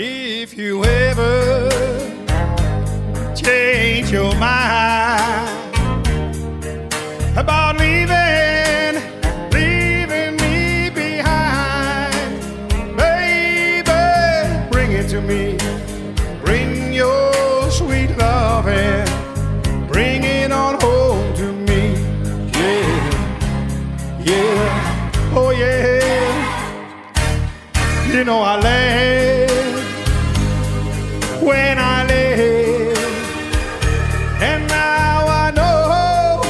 If you ever change your mind about leaving me behind, baby, bring it to me. Bring your sweet love and bring it on home to me. Yeah, yeah, oh yeah. You know I laugh when I live, and now I know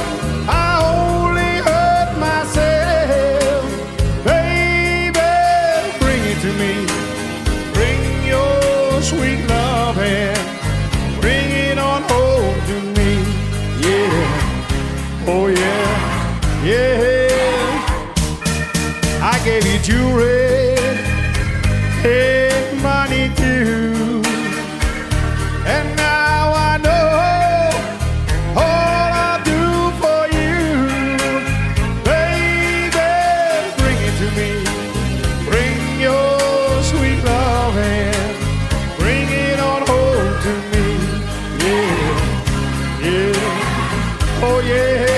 I only hurt myself. Baby, bring it to me. Bring your sweet love and bring it on home to me. Yeah, oh yeah, yeah. I gave you jewelry and money too, and now I know all I'll do for you. Baby, bring it to me. Bring your sweet love and bring it on home to me. Yeah, yeah, oh yeah.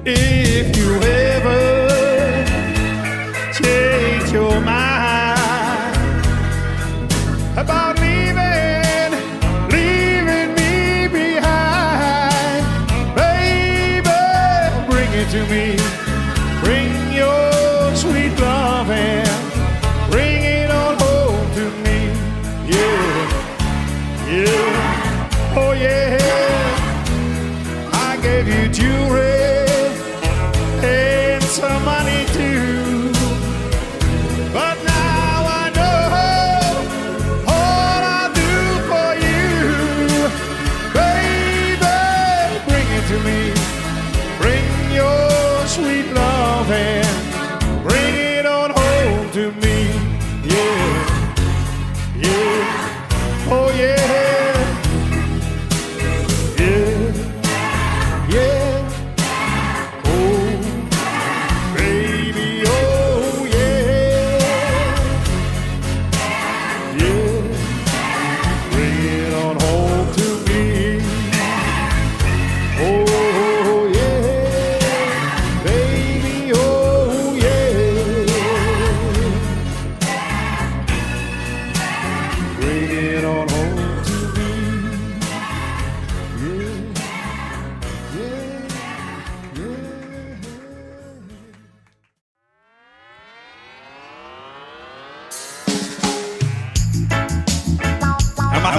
If you ever change your mind about leaving me behind, baby, bring it to me. Bring your sweet love and bring it on home to me. Yeah, yeah, oh yeah. I gave you jewelry and some money too, but now I know all I'll do for you. Baby, bring it to me. Bring your sweet love and bring it on home to me. Yeah, yeah, oh yeah.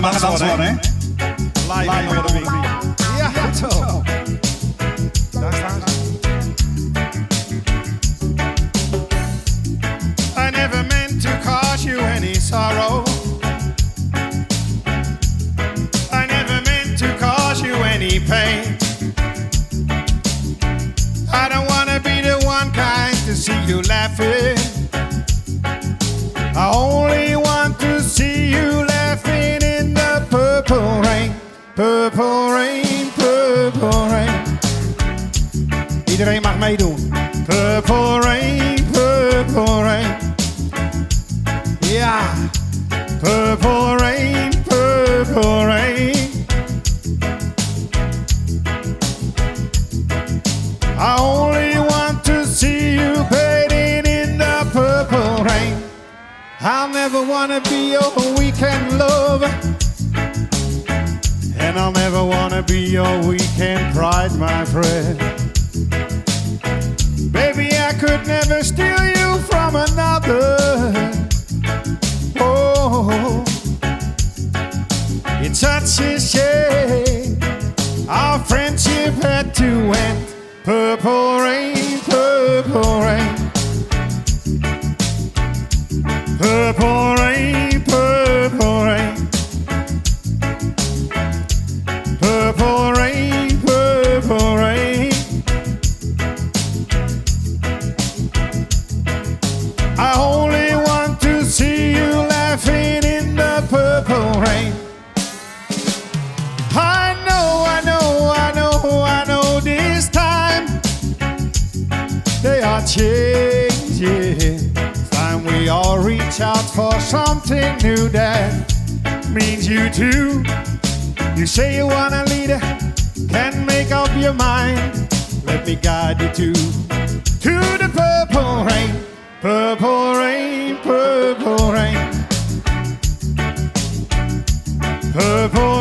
Mag antwoorden, hè? Live met de ja, zo. Daar staan ze. I never meant to cause you any sorrow. I never meant to cause you any pain. I don't wanna be the one kind to see you laughing. I only want to see you laughing in the purple rain. Purple rain, purple rain. Iedereen mag meedoen. Purple rain, purple rain. Ja. Purple rain, purple rain. I only want to see you bathing in the purple rain. I'll never wanna be your weekend lover, and I'll never wanna be your weekend pride, my friend. Baby, I could never steal you from another. Oh, such a shame. Our friendship had to end. Purple rain, purple rain. Purple rain, purple rain. Purple rain, purple rain. I only want to see you laughing in the purple rain. I know this time they are changing. It's time we all reach out for something new that means you too. You say you wanna lead, can't make up your mind. Let me guide you to the purple rain. Purple rain, purple rain. Purple